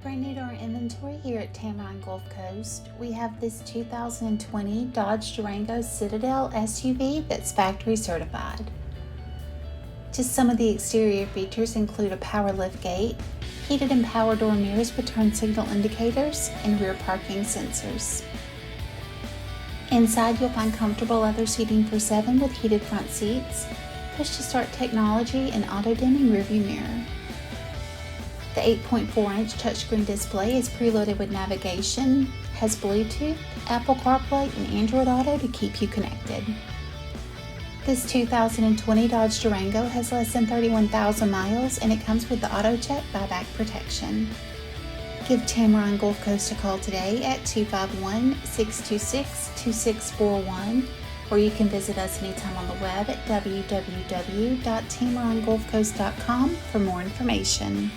Brand new to our inventory here at Tameron Gulf Coast, we have this 2020 Dodge Durango Citadel SUV that's factory certified. Just some of the exterior features include a power lift gate, heated and power door mirrors with turn signal indicators, and rear parking sensors. Inside you'll find comfortable leather seating for 7 with heated front seats, push-to-start technology, and auto-dimming rearview mirror. The 8.4-inch touchscreen display is preloaded with navigation, has Bluetooth, Apple CarPlay, and Android Auto to keep you connected. This 2020 Dodge Durango has less than 31,000 miles and it comes with the AutoCheck Buyback Protection. Give Tameron Gulf Coast a call today at 251-626-2641, or you can visit us anytime on the web at www.tamerongulfcoast.com for more information.